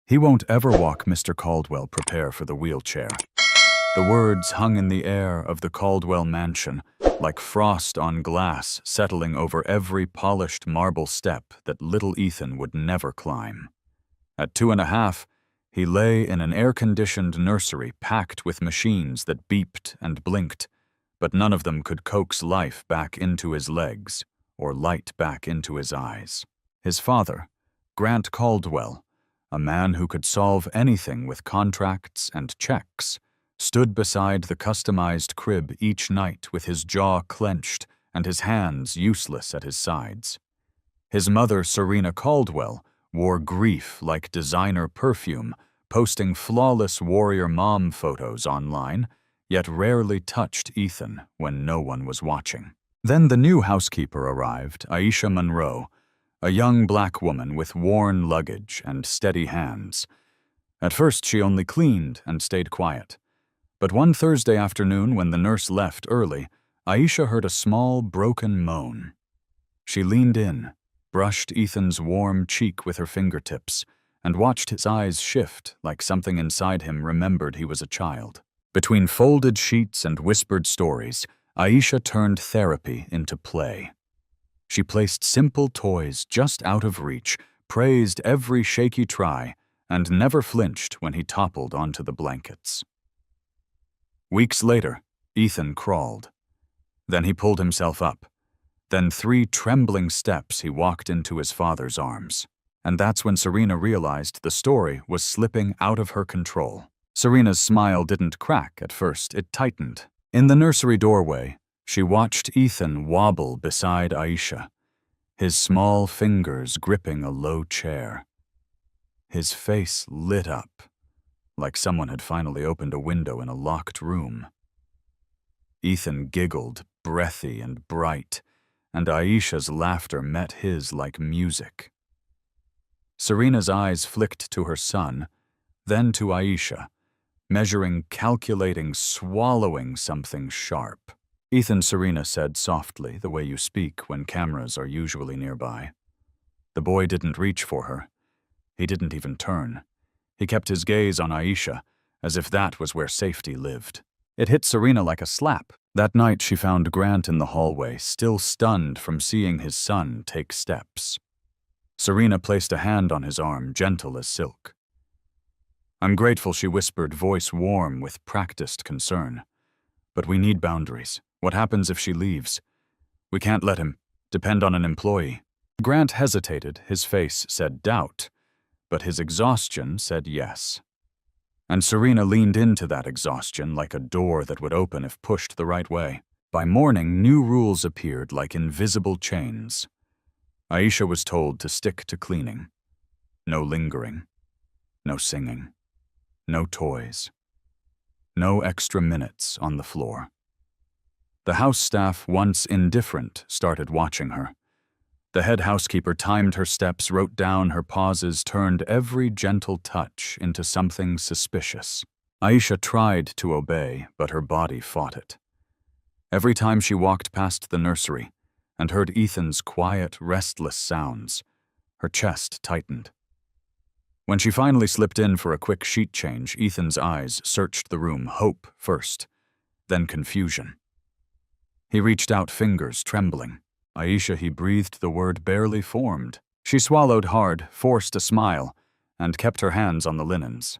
"He won't ever walk, Mr. Caldwell. Prepare for the wheelchair." The words hung in the air of the Caldwell mansion, like frost on glass settling over every polished marble step that little Ethan would never climb. At 2.5, he lay in an air-conditioned nursery packed with machines that beeped and blinked, but none of them could coax life back into his legs or light back into his eyes. His father, Grant Caldwell, a man who could solve anything with contracts and checks, stood beside the customized crib each night with his jaw clenched and his hands useless at his sides. His mother, Serena Caldwell, wore grief like designer perfume, posting flawless warrior mom photos online, yet rarely touched Ethan when no one was watching. Then the new housekeeper arrived, Aisha Monroe, a young black woman with worn luggage and steady hands. At first she only cleaned and stayed quiet. But one Thursday afternoon when the nurse left early, Aisha heard a small, broken moan. She leaned in, brushed Ethan's warm cheek with her fingertips, and watched his eyes shift like something inside him remembered he was a child. Between folded sheets and whispered stories, Aisha turned therapy into play. She placed simple toys just out of reach, praised every shaky try, and never flinched when he toppled onto the blankets. Weeks later, Ethan crawled. Then he pulled himself up. Then 3 trembling steps he walked into his father's arms. And that's when Serena realized the story was slipping out of her control. Serena's smile didn't crack at first, it tightened. In the nursery doorway, she watched Ethan wobble beside Aisha, his small fingers gripping a low chair. His face lit up, like someone had finally opened a window in a locked room. Ethan giggled, breathy and bright, and Aisha's laughter met his like music. Serena's eyes flicked to her son, then to Aisha, measuring, calculating, swallowing something sharp. "Ethan," Serena said softly, the way you speak when cameras are usually nearby. The boy didn't reach for her. He didn't even turn. He kept his gaze on Aisha, as if that was where safety lived. It hit Serena like a slap. That night she found Grant in the hallway, still stunned from seeing his son take steps. Serena placed a hand on his arm, gentle as silk. "I'm grateful," she whispered, voice warm with practiced concern. "But we need boundaries. What happens if she leaves? We can't let him depend on an employee." Grant hesitated, his face said doubt, but his exhaustion said yes. And Serena leaned into that exhaustion like a door that would open if pushed the right way. By morning, new rules appeared like invisible chains. Aisha was told to stick to cleaning. No lingering. No singing. No toys. No extra minutes on the floor. The house staff, once indifferent, started watching her. The head housekeeper timed her steps, wrote down her pauses, turned every gentle touch into something suspicious. Aisha tried to obey, but her body fought it. Every time she walked past the nursery and heard Ethan's quiet, restless sounds, her chest tightened. When she finally slipped in for a quick sheet change, Ethan's eyes searched the room, hope first, then confusion. He reached out, fingers trembling. "Aisha," he breathed the word barely formed. She swallowed hard, forced a smile, and kept her hands on the linens.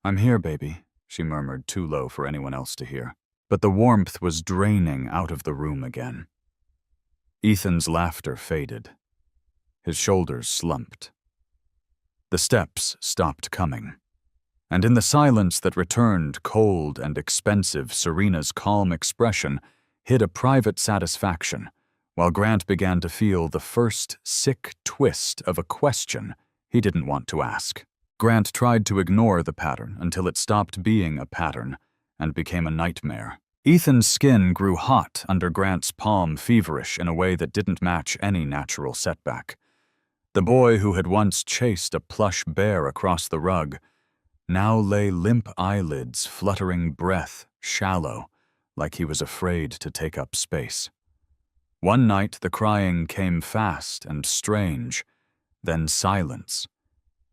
"I'm here, baby," she murmured, too low for anyone else to hear. But the warmth was draining out of the room again. Ethan's laughter faded. His shoulders slumped. The steps stopped coming. And in the silence that returned, cold and expensive, Serena's calm expression hid a private satisfaction, while Grant began to feel the first sick twist of a question he didn't want to ask. Grant tried to ignore the pattern until it stopped being a pattern and became a nightmare. Ethan's skin grew hot under Grant's palm, feverish in a way that didn't match any natural setback. The boy who had once chased a plush bear across the rug now lay limp eyelids, fluttering breath, shallow, like he was afraid to take up space. One night the crying came fast and strange, then silence,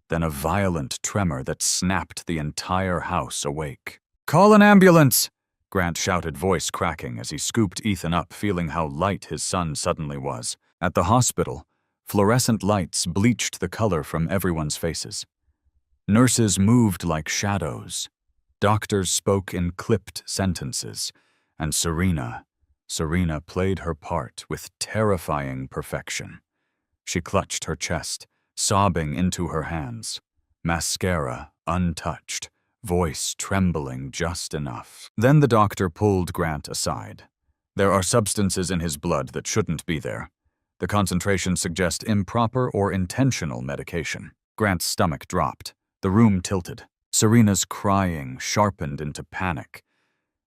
then a violent tremor that snapped the entire house awake. "Call an ambulance!" Grant shouted, voice cracking as he scooped Ethan up, feeling how light his son suddenly was. At the hospital, fluorescent lights bleached the color from everyone's faces. Nurses moved like shadows. Doctors spoke in clipped sentences. And Serena played her part with terrifying perfection. She clutched her chest, sobbing into her hands. Mascara untouched, voice trembling just enough. Then the doctor pulled Grant aside. "There are substances in his blood that shouldn't be there. The concentrations suggest improper or intentional medication." Grant's stomach dropped. The room tilted. Serena's crying sharpened into panic.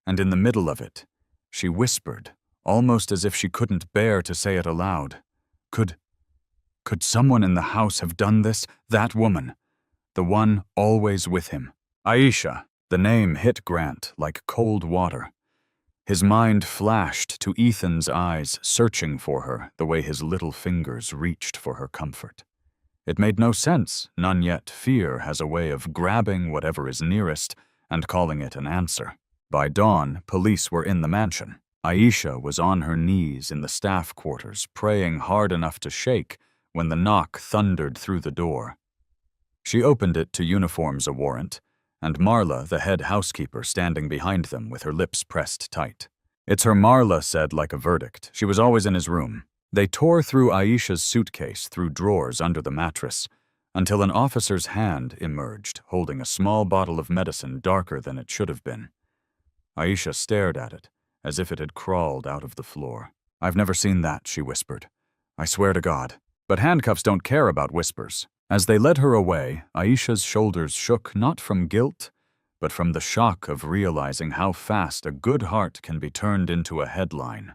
And in the middle of it, she whispered, almost as if she couldn't bear to say it aloud. Could someone in the house have done this? That woman. The one always with him. Aisha. The name hit Grant like cold water. His mind flashed to Ethan's eyes, searching for her the way his little fingers reached for her comfort. It made no sense, none yet fear has a way of grabbing whatever is nearest and calling it an answer. By dawn, police were in the mansion. Aisha was on her knees in the staff quarters, praying hard enough to shake when the knock thundered through the door. She opened it to uniforms a warrant, and Marla, the head housekeeper, standing behind them with her lips pressed tight. "It's her," Marla said like a verdict. She was always in his room. They tore through Aisha's suitcase, through drawers under the mattress, until an officer's hand emerged, holding a small bottle of medicine darker than it should have been. Aisha stared at it, as if it had crawled out of the floor. "I've never seen that," she whispered. "I swear to God." But handcuffs don't care about whispers. As they led her away, Aisha's shoulders shook not from guilt, but from the shock of realizing how fast a good heart can be turned into a headline.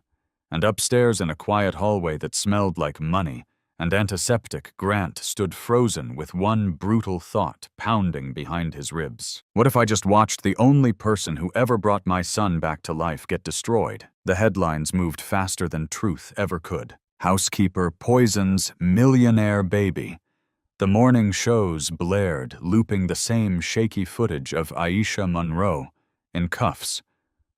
And upstairs in a quiet hallway that smelled like money and antiseptic, Grant stood frozen with one brutal thought pounding behind his ribs. What if I just watched the only person who ever brought my son back to life get destroyed? The headlines moved faster than truth ever could. Housekeeper poisons millionaire baby. The morning shows blared, looping the same shaky footage of Aisha Monroe, in cuffs,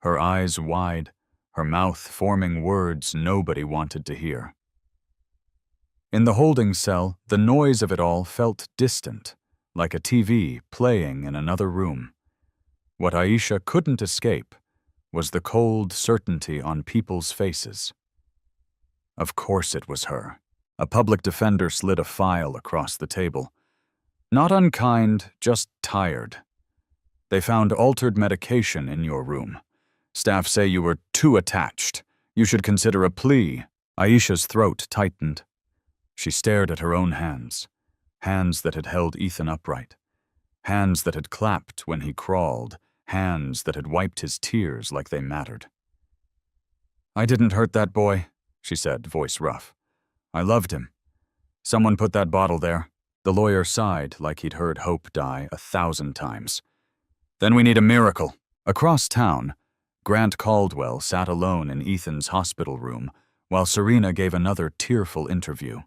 her eyes wide, her mouth forming words nobody wanted to hear. In the holding cell, the noise of it all felt distant, like a TV playing in another room. What Aisha couldn't escape was the cold certainty on people's faces. Of course it was her. A public defender slid a file across the table. "Not unkind, just tired. They found altered medication in your room. Staff say you were too attached. You should consider a plea." Aisha's throat tightened. She stared at her own hands, hands that had held Ethan upright, hands that had clapped when he crawled, hands that had wiped his tears like they mattered. "I didn't hurt that boy," she said, voice rough. "I loved him. Someone put that bottle there." The lawyer sighed like he'd heard hope die 1,000 times. "Then we need a miracle." Across town, Grant Caldwell sat alone in Ethan's hospital room while Serena gave another tearful interview.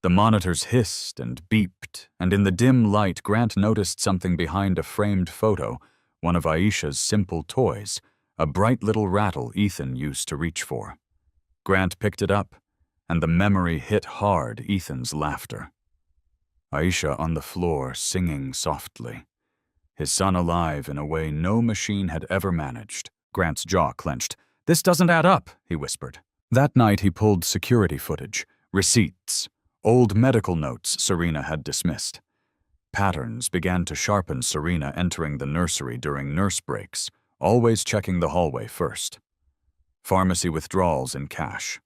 The monitors hissed and beeped, and in the dim light Grant noticed something behind a framed photo, one of Aisha's simple toys, a bright little rattle Ethan used to reach for. Grant picked it up, and the memory hit hard Ethan's laughter. Aisha on the floor singing softly. His son alive in a way no machine had ever managed. Grant's jaw clenched. "This doesn't add up," he whispered. That night he pulled security footage, receipts, old medical notes Serena had dismissed. Patterns began to sharpen Serena entering the nursery during nurse breaks, always checking the hallway first. Pharmacy withdrawals in cash.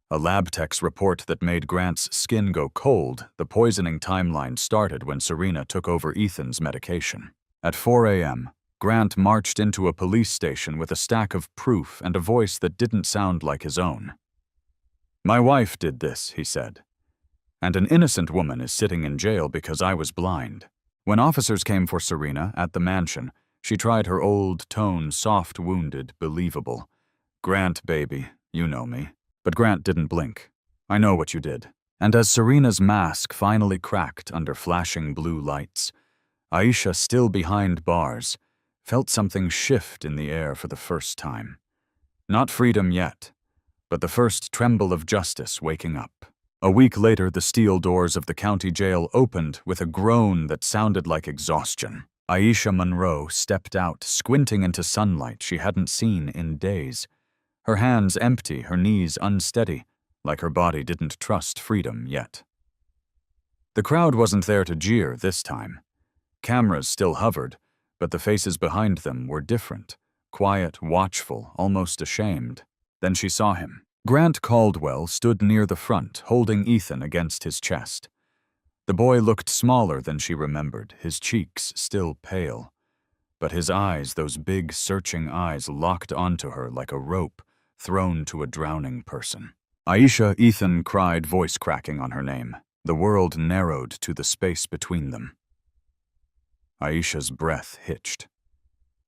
A lab tech's report that made Grant's skin go cold. The poisoning timeline started when Serena took over Ethan's medication. At 4 a.m., Grant marched into a police station with a stack of proof and a voice that didn't sound like his own. "My wife did this," he said. "And an innocent woman is sitting in jail because I was blind." When officers came for Serena at the mansion, she tried her old tone, soft, wounded, believable. "Grant, baby, you know me." But Grant didn't blink. "I know what you did. And as Serena's mask finally cracked under flashing blue lights, Aisha, still behind bars, felt something shift in the air for the first time. Not freedom yet, but the first tremble of justice waking up. A week later, the steel doors of the county jail opened with a groan that sounded like exhaustion. Aisha Monroe stepped out, squinting into sunlight she hadn't seen in days. Her hands empty, her knees unsteady, like her body didn't trust freedom yet. The crowd wasn't there to jeer this time. Cameras still hovered, but the faces behind them were different, quiet, watchful, almost ashamed. Then she saw him. Grant Caldwell stood near the front, holding Ethan against his chest. The boy looked smaller than she remembered, his cheeks still pale. But his eyes, those big, searching eyes, locked onto her like a rope thrown to a drowning person. Aisha, Ethan cried, voice cracking on her name. The world narrowed to the space between them. Aisha's breath hitched.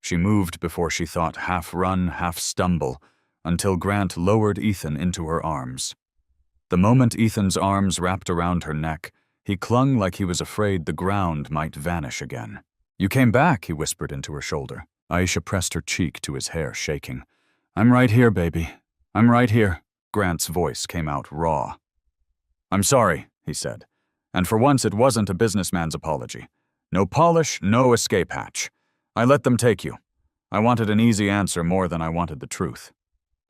She moved before she thought half run, half stumble, until Grant lowered Ethan into her arms. The moment Ethan's arms wrapped around her neck, he clung like he was afraid the ground might vanish again. "You came back," he whispered into her shoulder. Aisha pressed her cheek to his hair, shaking. "I'm right here, baby. I'm right here." Grant's voice came out raw. "I'm sorry," he said. And for once it wasn't a businessman's apology. No polish, no escape hatch. "I let them take you. I wanted an easy answer more than I wanted the truth."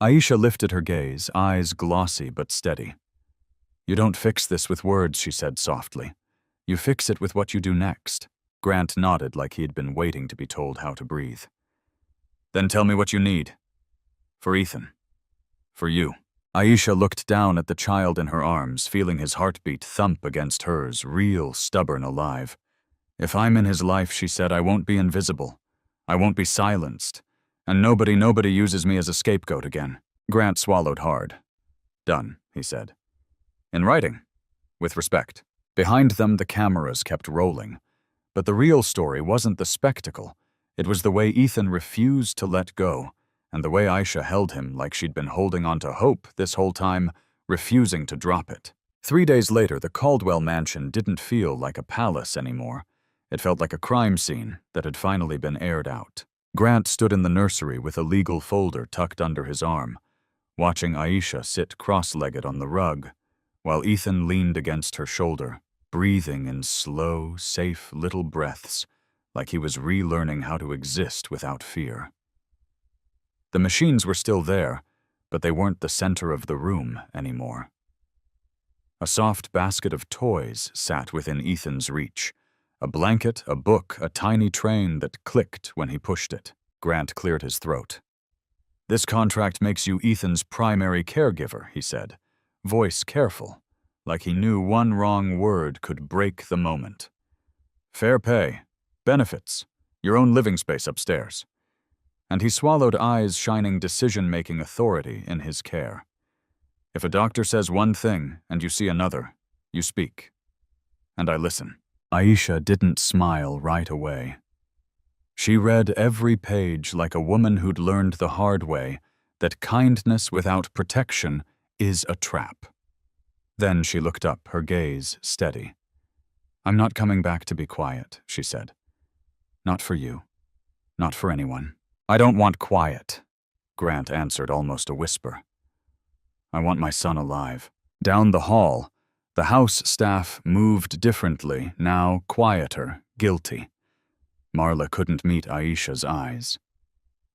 Aisha lifted her gaze, eyes glossy but steady. "You don't fix this with words," she said softly. "You fix it with what you do next." Grant nodded like he had been waiting to be told how to breathe. "Then tell me what you need. For Ethan. For you." Aisha looked down at the child in her arms, feeling his heartbeat thump against hers, real, stubborn, alive. "If I'm in his life," she said, "I won't be invisible. I won't be silenced. And nobody uses me as a scapegoat again." Grant swallowed hard. "Done," he said. "In writing. With respect." Behind them, the cameras kept rolling. But the real story wasn't the spectacle. It was the way Ethan refused to let go, and the way Aisha held him like she'd been holding on to hope this whole time, refusing to drop it. 3 days later, the Caldwell mansion didn't feel like a palace anymore. It felt like a crime scene that had finally been aired out. Grant stood in the nursery with a legal folder tucked under his arm, watching Aisha sit cross-legged on the rug, while Ethan leaned against her shoulder, breathing in slow, safe little breaths, like he was relearning how to exist without fear. The machines were still there, but they weren't the center of the room anymore. A soft basket of toys sat within Ethan's reach. A blanket, a book, a tiny train that clicked when he pushed it. Grant cleared his throat. "This contract makes you Ethan's primary caregiver," he said, voice careful, like he knew one wrong word could break the moment. "Fair pay, benefits, your own living space upstairs." And he swallowed, eyes shining decision-making authority in his care. "If a doctor says one thing and you see another, you speak. And I listen." Aisha didn't smile right away. She read every page like a woman who'd learned the hard way that kindness without protection is a trap. Then she looked up, her gaze steady. "I'm not coming back to be quiet," she said. "Not for you. Not for anyone." "I don't want quiet," Grant answered, almost a whisper. "I want my son alive." Down the hall, the house staff moved differently, now quieter, guilty. Marla couldn't meet Aisha's eyes.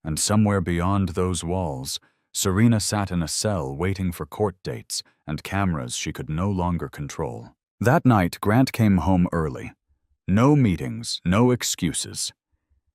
And somewhere beyond those walls, Serena sat in a cell waiting for court dates and cameras she could no longer control. That night, Grant came home early. No meetings, no excuses.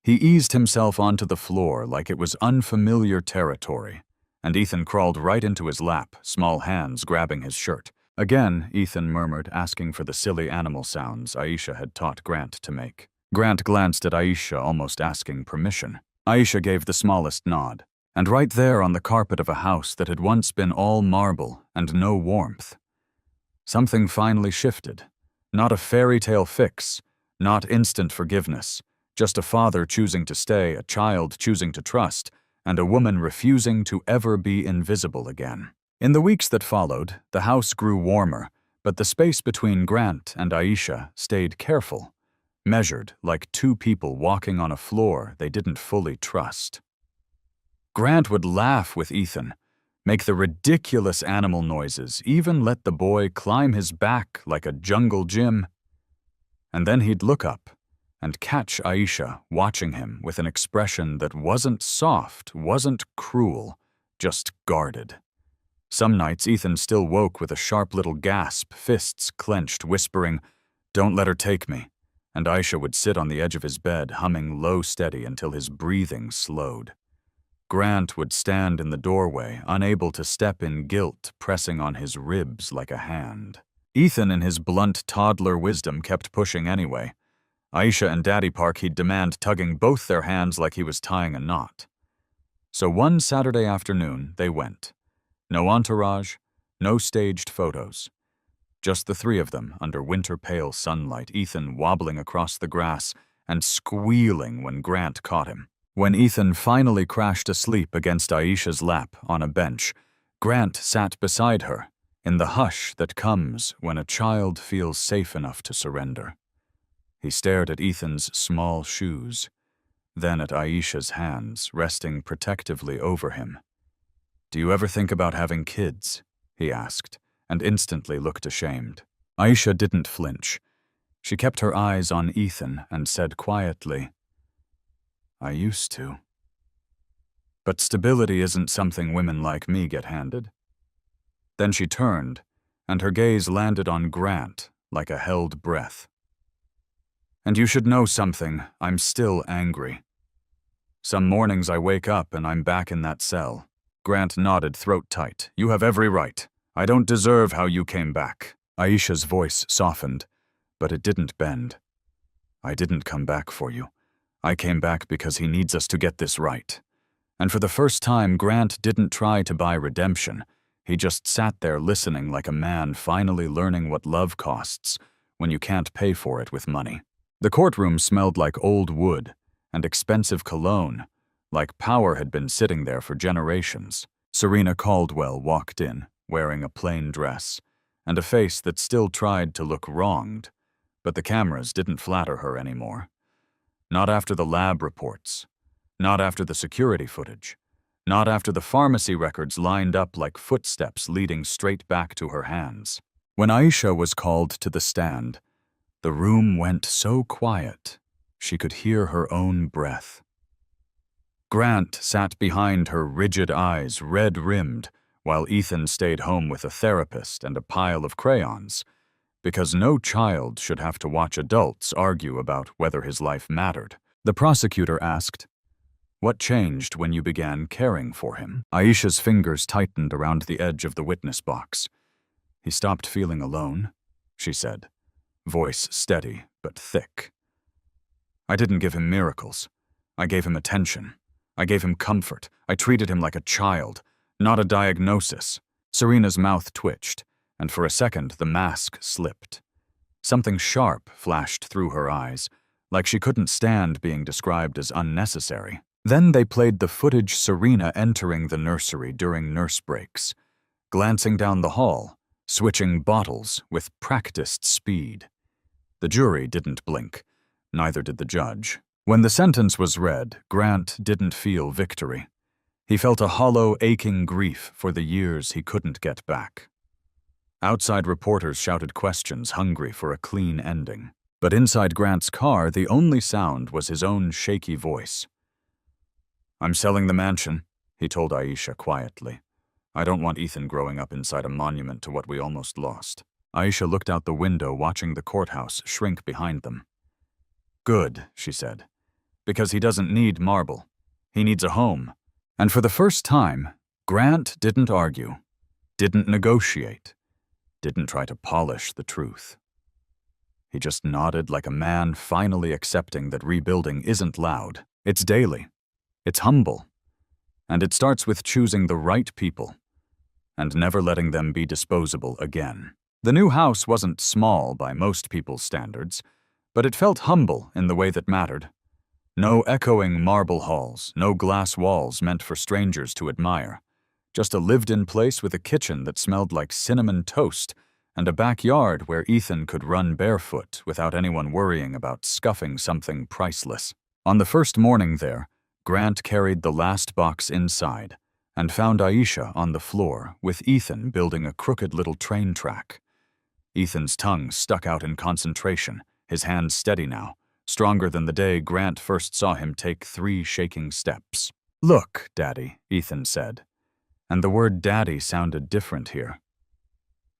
He eased himself onto the floor like it was unfamiliar territory, and Ethan crawled right into his lap, small hands grabbing his shirt. Again, Ethan murmured, asking for the silly animal sounds Aisha had taught Grant to make. Grant glanced at Aisha, almost asking permission. Aisha gave the smallest nod. And right there on the carpet of a house that had once been all marble and no warmth, something finally shifted. Not a fairy tale fix, not instant forgiveness, just a father choosing to stay, a child choosing to trust, and a woman refusing to ever be invisible again. In the weeks that followed, the house grew warmer, But the space between Grant and Aisha stayed careful, measured like two people walking on a floor they didn't fully trust. Grant would laugh with Ethan, make the ridiculous animal noises, even let the boy climb his back like a jungle gym. And then he'd look up and catch Aisha watching him with an expression that wasn't soft, wasn't cruel, just guarded. Some nights Ethan still woke with a sharp little gasp, fists clenched, whispering, "Don't let her take me," and Aisha would sit on the edge of his bed, humming low steady until his breathing slowed. Grant would stand in the doorway, unable to step in guilt, pressing on his ribs like a hand. Ethan, in his blunt toddler wisdom, kept pushing anyway. Aisha and Daddy Park he'd demand, tugging both their hands like he was tying a knot. So one Saturday afternoon, they went. No entourage, no staged photos. Just the three of them under winter-pale sunlight, Ethan wobbling across the grass and squealing when Grant caught him. When Ethan finally crashed asleep against Aisha's lap on a bench, Grant sat beside her, in the hush that comes when a child feels safe enough to surrender. He stared at Ethan's small shoes, then at Aisha's hands resting protectively over him. "Do you ever think about having kids?" he asked, and instantly looked ashamed. Aisha didn't flinch. She kept her eyes on Ethan and said quietly, "I used to. But stability isn't something women like me get handed." Then she turned, and her gaze landed on Grant like a held breath. "And you should know something, I'm still angry. Some mornings I wake up and I'm back in that cell." Grant nodded, throat tight. "You have every right. I don't deserve how you came back." Aisha's voice softened, but it didn't bend. "I didn't come back for you. I came back because he needs us to get this right." And for the first time, Grant didn't try to buy redemption. He just sat there listening like a man finally learning what love costs when you can't pay for it with money. The courtroom smelled like old wood and expensive cologne, like power had been sitting there for generations. Serena Caldwell walked in, wearing a plain dress, and a face that still tried to look wronged, but the cameras didn't flatter her anymore. Not after the lab reports, not after the security footage, not after the pharmacy records lined up like footsteps leading straight back to her hands. When Aisha was called to the stand, the room went so quiet she could hear her own breath. Grant sat behind her, rigid eyes red-rimmed, while Ethan stayed home with a therapist and a pile of crayons, because no child should have to watch adults argue about whether his life mattered. The prosecutor asked, "What changed when you began caring for him?" Aisha's fingers tightened around the edge of the witness box. "He stopped feeling alone," she said, voice steady but thick. "I didn't give him miracles. I gave him attention. I gave him comfort. I treated him like a child, not a diagnosis." Serena's mouth twitched, and for a second the mask slipped. Something sharp flashed through her eyes, like she couldn't stand being described as unnecessary. Then they played the footage Serena entering the nursery during nurse breaks, glancing down the hall, switching bottles with practiced speed. The jury didn't blink, neither did the judge. When the sentence was read, Grant didn't feel victory. He felt a hollow, aching grief for the years he couldn't get back. Outside reporters shouted questions, hungry for a clean ending. But inside Grant's car, the only sound was his own shaky voice. "I'm selling the mansion," he told Aisha quietly. "I don't want Ethan growing up inside a monument to what we almost lost." Aisha looked out the window, watching the courthouse shrink behind them. "Good," she said, "because he doesn't need marble. He needs a home." And for the first time, Grant didn't argue, didn't negotiate, didn't try to polish the truth. He just nodded like a man finally accepting that rebuilding isn't loud. It's daily. It's humble. And it starts with choosing the right people and never letting them be disposable again. The new house wasn't small by most people's standards, but it felt humble in the way that mattered. No echoing marble halls, no glass walls meant for strangers to admire. Just a lived-in place with a kitchen that smelled like cinnamon toast and a backyard where Ethan could run barefoot without anyone worrying about scuffing something priceless. On the first morning there, Grant carried the last box inside and found Aisha on the floor with Ethan building a crooked little train track. Ethan's tongue stuck out in concentration, his hands steady now, stronger than the day Grant first saw him take 3 shaking steps. "Look, Daddy," Ethan said, and the word Daddy sounded different here.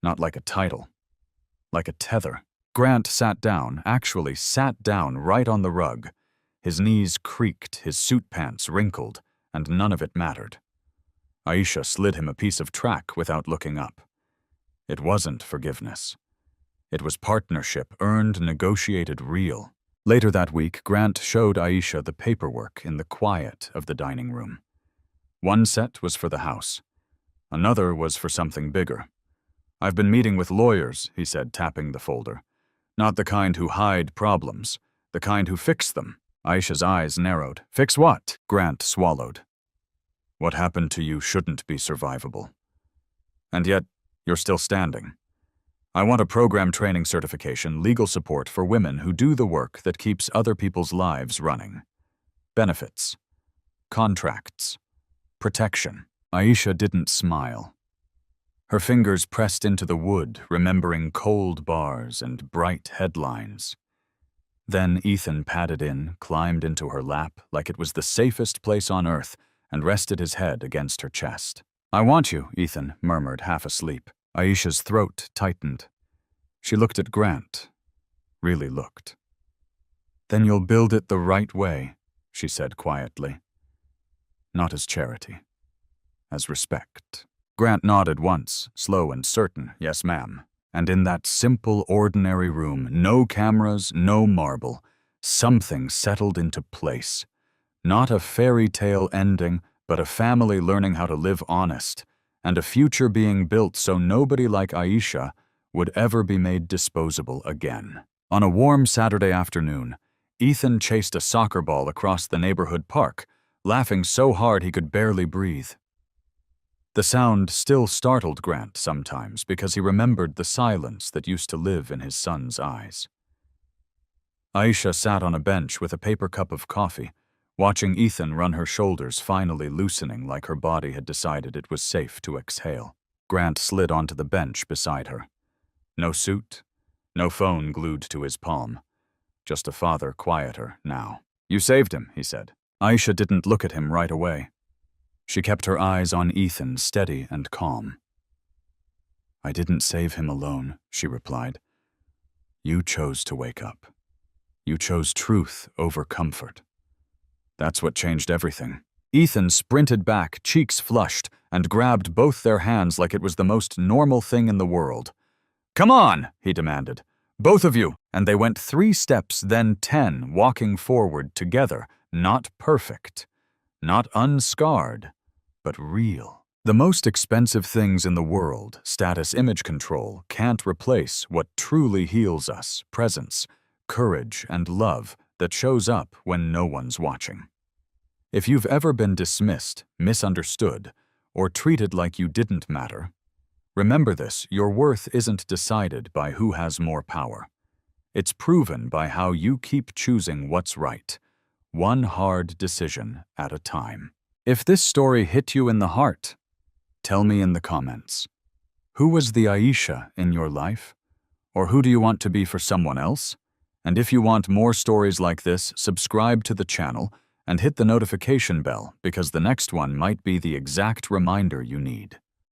Not like a title, like a tether. Grant sat down, actually sat down right on the rug. His knees creaked, his suit pants wrinkled, and none of it mattered. Aisha slid him a piece of track without looking up. It wasn't forgiveness. It was partnership, earned, negotiated, real. Later that week, Grant showed Aisha the paperwork in the quiet of the dining room. One set was for the house. Another was for something bigger. "I've been meeting with lawyers," he said, tapping the folder. "Not the kind who hide problems, the kind who fix them." Aisha's eyes narrowed. "Fix what?" Grant swallowed. "What happened to you shouldn't be survivable. And yet, you're still standing. I want a program training certification, legal support for women who do the work that keeps other people's lives running. Benefits. Contracts. Protection." Aisha didn't smile. Her fingers pressed into the wood, remembering cold bars and bright headlines. Then Ethan padded in, climbed into her lap like it was the safest place on earth, and rested his head against her chest. "I want you," Ethan murmured, half asleep. Aisha's throat tightened. She looked at Grant. Really looked. "Then you'll build it the right way," she said quietly. "Not as charity. As respect." Grant nodded once, slow and certain, "Yes, ma'am." And in that simple, ordinary room, no cameras, no marble, something settled into place. Not a fairy tale ending, but a family learning how to live honest, and a future being built so nobody like Aisha would ever be made disposable again. On a warm Saturday afternoon, Ethan chased a soccer ball across the neighborhood park, laughing so hard he could barely breathe. The sound still startled Grant sometimes because he remembered the silence that used to live in his son's eyes. Aisha sat on a bench with a paper cup of coffee, watching Ethan run her shoulders finally loosening like her body had decided it was safe to exhale. Grant slid onto the bench beside her. No suit, no phone glued to his palm. Just a father quieter now. "You saved him," he said. Aisha didn't look at him right away. She kept her eyes on Ethan, steady and calm. "I didn't save him alone," she replied. "You chose to wake up. You chose truth over comfort. That's what changed everything." Ethan sprinted back, cheeks flushed, and grabbed both their hands like it was the most normal thing in the world. "Come on," he demanded. "Both of you." And they went 3 steps, then 10, walking forward together, not perfect. Not unscarred, but real. The most expensive things in the world, status image control, can't replace what truly heals us, presence, courage, and love that shows up when no one's watching. If you've ever been dismissed, misunderstood, or treated like you didn't matter, remember this: your worth isn't decided by who has more power. It's proven by how you keep choosing what's right, one hard decision at a time. If this story hit you in the heart, tell me in the comments. Who was the Aisha in your life? Or who do you want to be for someone else? And if you want more stories like this, subscribe to the channel and hit the notification bell because the next one might be the exact reminder you need.